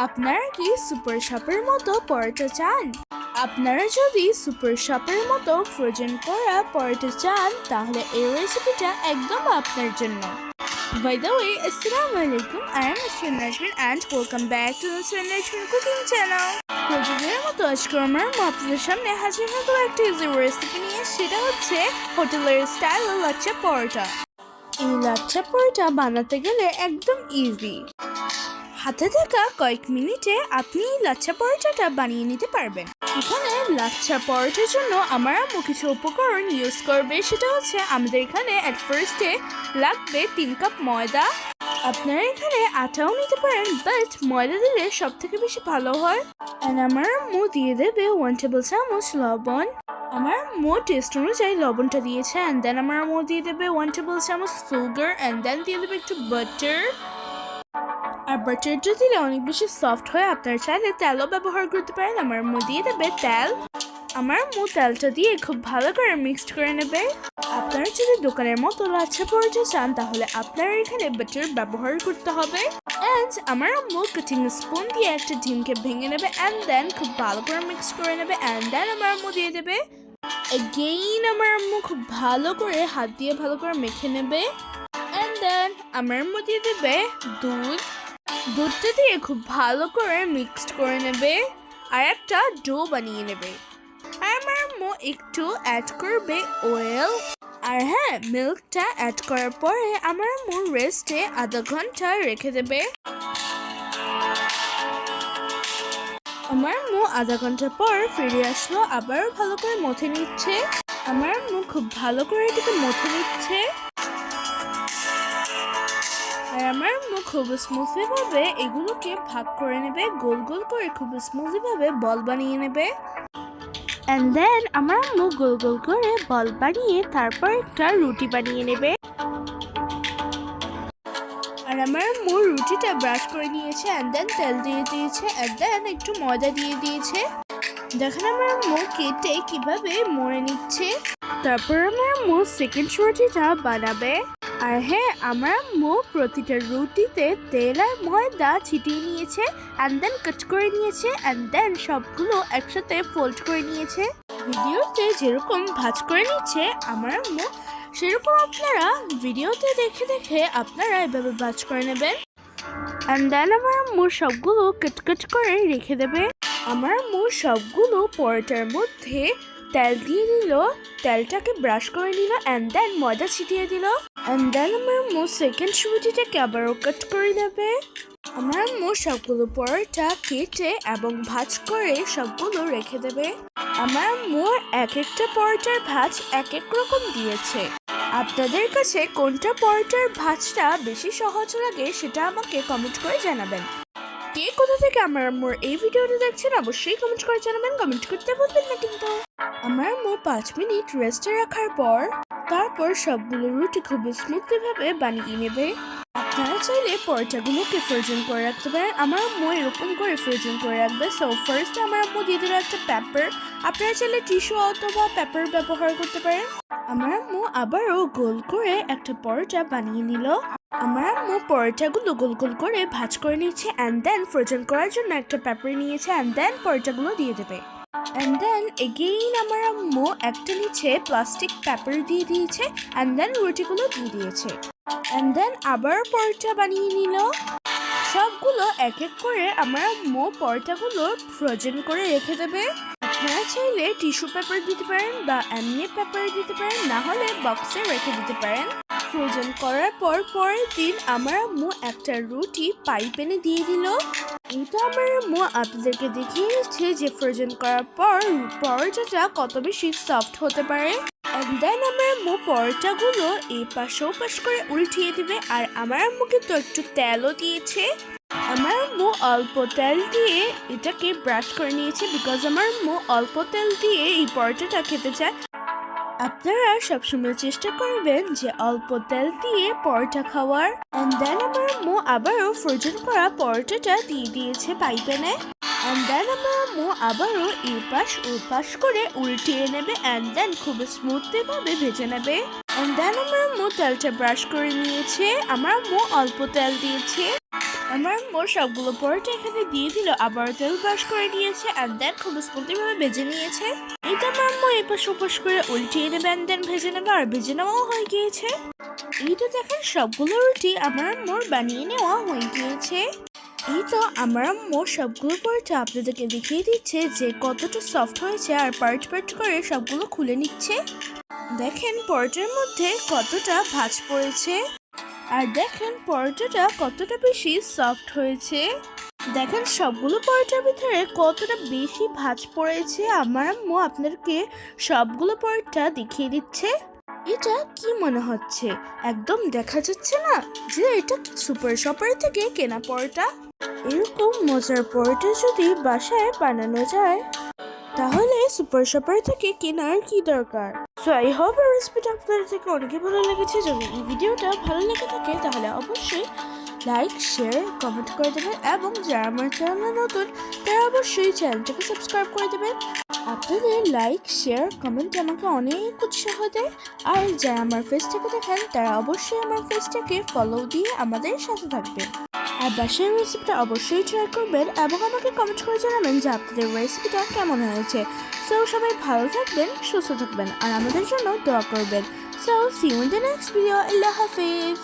আপনারা কি সুপার শপের মতো পরোটা চান? আপনারা যদি সুপার শপের মতো ফ্রোজেন করা পরোটা চান তাহলে এই রেসিপিটা একদম আপনার জন্য। By the way, Assalamu alaikum. I am Mr. Najmin and welcome back to Mr. Najmin Cooking Channel. প্রতিদিনের মতো আজকে আমার আপনাদের সামনে হাজির হয়ে গেল একটা ইজি রেসিপি নিয়ে, সেটা হচ্ছে হোটেলের স্টাইল লাচ্ছা পরোটা। এই লাচ্ছা পরোটা বানাতে গেলে একদম ইজি। হাতে থাকা কয়েক মিনিটে আপনি এই লাচ্ছা পরোটাটা বানিয়ে নিতে পারবেন। এখানে লাচ্ছা পরোটার জন্য আমার আম্মু কিছু উপকরণ ইউজ করবে, সেটা হচ্ছে আমাদের এখানে অ্যাট ফার্স্টে লাগবে 3 কাপ ময়দা। আপনারা এখানে আটাও নিতে পারেন, বাট ময়দা দিলে সব থেকে বেশি ভালো হয়। অ্যান্ড আমার আম্মু দিয়ে দেবে 1 টেবিল চামচ লবণ। আমার আম্মু টেস্ট অনুযায়ী লবণটা দিয়েছে। অ্যান্ড দেন আমার আম্মু দিয়ে দেবে 1 টেবিল চামচ সুগার। অ্যান্ড দেন দিয়ে দেবে একটু বাটার। আর বাটারটা দিলে অনেক বেশি সফট হয়, আপনার চাইলে তেলও ব্যবহার করতে পারেন। আমার আম্মু দিয়ে দেবে তেল। আমার আম্মু তেলটা দিয়ে খুব ভালো করে মিক্সড করে নেবে। আপনারা যদি দোকানের মতো লাচ্ছা পরোটা চান তাহলে আপনারা এখানে বাটার ব্যবহার করতে হবে। অ্যান্ড আমার আম্মু কাটিং স্পুন দিয়ে একটা ডিমকে ভেঙে নেবে। অ্যান্ড দেন খুব ভালো করে মিক্স করে নেবে। অ্যান্ড দেন আমার আম্মু দিয়ে দেবে এগেইন। আমার আম্মু খুব ভালো করে হাত দিয়ে ভালো করে মেখে নেবে। অ্যান্ড দেন আমার আম্মু দিয়ে দেবে দুধটা দিয়ে খুব ভালো করে মিক্সড করে নেবে আর একটা ডো বানিয়ে নেবে। আর আমার আম্মু একটু অ্যাড করবে অয়েল। আর হ্যাঁ, মিল্কটা অ্যাড করার পরে আমার আম্মু রেস্টে আধা ঘন্টা রেখে দেবে। আমার আম্মু আধা ঘন্টা পর ফিরে আসলো, আবারও ভালো করে মথে নিচ্ছে। আমার আম্মু খুব ভালো করে এটাকে মথে নিচ্ছে। আর আমার আম্মু খুব স্মুথলি ভাবে এগুলোকে ভাগ করে নেবে, গোল গোল করে খুব স্মুথলি ভাবে বল বানিয়ে নেবে। অ্যান্ড দেন আমার আম্মু গোল গোল করে বল বানিয়ে তারপর একটা রুটি বানিয়ে নেবে। আর আমার আম্মু রুটিটা ব্রাশ করে নিয়েছে। অ্যান্ড দেন তেল দিয়ে দিয়েছে। অ্যান্ড দেন একটু ময়দা দিয়ে দিয়েছে। দেখেন আমার আম্মু কেটে কিভাবে মরে নিচ্ছে। তারপর আমার আম্মু সেকেন্ড রুটিটা বানাবে। আর হ্যাঁ, আমার আম্মু প্রতিটা রুটিতে তেল আর ময়দা ছিটিয়ে নিয়েছে। অ্যান্ড দেন কাট করে নিয়েছে। অ্যান্ড দেন সবগুলো একসাথে ফোল্ড করে নিয়েছে। ভিডিওতে যেরকম ভাঁজ করে নিচ্ছে আমার আম্মু, সেরকম আপনারা ভিডিওতে দেখে দেখে আপনারা এভাবে ভাঁজ করে নেবেন। অ্যান্ড দেন আমার আম্মু সবগুলো কাট করে রেখে দেবে। আমার আম্মু সবগুলো পরোটার মধ্যে তেল দিয়ে দিল, তেলটাকে ব্রাশ করে নিল। অ্যান্ড দেন ময়দা ছিটিয়ে দিল। অ্যান্ড দেন আমার আম্মু সেকেন্ড রুটিটাকে আবারও কাট করে নেবে। আমার আম্মু সবগুলো পরোটা কেটে এবং ভাঁজ করে সবগুলো রেখে দেবে। আমার আম্মু এক একটা পরোটার ভাঁজ এক এক রকম দিয়েছে। আপনাদের কাছে কোনটা পরোটার ভাঁজটা বেশি সহজ লাগে সেটা আমাকে কমেন্ট করে জানাবেন। কে কোথা থেকে আমার আম্মুর এই ভিডিওটা দেখছেন অবশ্যই কমেন্ট করে জানাবেন। কমেন্ট করতে বলবেন না কিন্তু। আমার আম্মু 5 মিনিট রেস্টে রাখার পর তারপর সবগুলো রুটি খুব স্মুথলি ভাবে বানিয়ে নেবে। আপনারা চাইলে পরোটাগুলোকে ফ্রোজেন করে রাখতে পারেন। আমার আম্মু এরকম করে ফ্রোজেন করে রাখবে। সো ফার্স্ট আমার আম্মু দিয়ে দিল একটা পেপার। আপনারা চাইলে টিস্যু অথবা পেপার ব্যবহার করতে পারেন। আমার আম্মু আবারও গোল করে একটা পরোটা বানিয়ে নিল। আমার আম্মু পরোটাগুলো গোল গোল করে ভাঁজ করে নিচ্ছে। অ্যান্ড দেন ফ্রোজেন করার জন্য একটা পেপার নিয়েছে। অ্যান্ড দেন পরোটাগুলো দিয়ে দেবে। অ্যান্ড দেন এগেইন আমার আম্মু একটা নিচে প্লাস্টিক পেপার দিয়ে দিয়েছে। অ্যান্ড দেন রুটিগুলো দিয়ে দিয়েছে। অ্যান্ড দেন আবার পরোটা বানিয়ে নিল। সবগুলো এক এক করে আমার আম্মু পরোটাগুলো ফ্রোজেন করে রেখে দেবে। আপনারা চাইলে টিস্যু পেপার দিতে পারেন বা এমনি পেপার দিতে পারেন, না হলে বক্সে রেখে দিতে পারেন। ফ্রোজেন করার পর পরের দিন আমার আম্মু একটা রুটি পাইপেনে দিয়ে দিল। এটা আমার আম্মু আপনাদেরকে দেখিয়ে দিচ্ছে যে ফ্রোজেন করার পর পরোটাটা কত বেশি সফট হতে পারে। অ্যান্ড দেন আমার আম্মু পরোটাগুলো এই পাশ ও পাশ করে উল্টিয়ে দিবে। আর আমার আম্মু কিন্তু একটু তেলও দিয়েছে। আমার আম্মু অল্প তেল দিয়ে এটাকে ব্রাশ করে নিয়েছে, বিকজ আমার আম্মু অল্প তেল দিয়ে এই পরোটাটা খেতে চায়। আপনারা সবসময় চেষ্টা করবেন যে অল্প তেল দিয়ে পরোটা খাওয়ার। অ্যান্ড দেন আমার আম্মু আবারও ফ্রোজেন করা পরোটাটা দিয়ে দিয়েছে পাইপেনে। অ্যান্ড দেন আমার আম্মু আবারও এই পাশ ও পাশ করে উল্টিয়ে নেবে। অ্যান্ড দেন খুব স্মুথলি ভাবে ভেজে নেবে। অ্যান্ড দেন আমার আম্মু তেলটা ব্রাশ করে নিয়েছে। আমার আম্মু অল্প তেল দিয়েছে। আমার আম্মু সবগুলো পরোটা এখানে দিয়ে দিল, আবার তেল ব্রাশ করে নিয়েছে অ্যান্ড দেন খুব স্মুথলি ভাবে ভেজে নিয়েছে। এটা আমার আম্মু এপাশ ওপাশ করে উল্টিয়ে নেবে অ্যান্ড দেন ভেজে নেবে, আর ভেজে নেওয়াও হয়ে গিয়েছে। এই তো দেখেন সবগুলো রুটি আমার আম্মুর বানিয়ে নেওয়া হয়ে গিয়েছে। এই তো আমার আম্মু সবগুলো পরোটা আপনাদেরকে দেখিয়ে দিচ্ছে যে কতটা সফট হয়েছে, আর পার্ট পার্ট করে সবগুলো খুলে নিচ্ছে। দেখেন পরোটার মধ্যে কতটা ভাঁজ পড়েছে, আর দেখেন পরোটাটা কতটা বেশি সফট হয়েছে। দেখেন সবগুলো পরোটার ভিতরে কতটা বেশি ভাঁজ পড়েছে। আমার আম্মু আপনাদেরকে সবগুলো পরোটা দেখিয়ে দিচ্ছে। এটা কি মনে হচ্ছে? একদম দেখা যাচ্ছে না যে এটা সুপার শপার থেকে কেনা পরোটা। এরকম মজার পরোটা যদি বাসায় বানানো যায় তাহলে সুপার শপার থেকে কেনার কি দরকার। সো আই হোপ এই রেসিপিটা আপনাদের থেকে অনেকই ভালো লেগেছে। যদি এই ভিডিওটা ভালো লেগে থাকে তাহলে অবশ্যই লাইক শেয়ার কমেন্ট করে দেবেন, এবং যারা আমার চ্যানেলে নতুন তারা অবশ্যই চ্যানেলটাকে সাবস্ক্রাইব করে দেবেন। আপনাদের লাইক শেয়ার কমেন্ট আমাকে অনেক উৎসাহ দেয়। আর যারা আমার ফেসটাকে দেখেন তারা অবশ্যই আমার ফেসটাকে ফলো দিয়ে আমাদের সাথে থাকবেন। আর বাসার রেসিপিটা অবশ্যই ট্রাই করবেন এবং আমাকে কমেন্ট করে জানাবেন যে আপনাদের রেসিপিটা কেমন হয়েছে। সো সবাই ভালো থাকবেন, সুস্থ থাকবেন, আর আমাদের জন্য দোয়া করবেন। So see you in the next video. Allah Hafiz.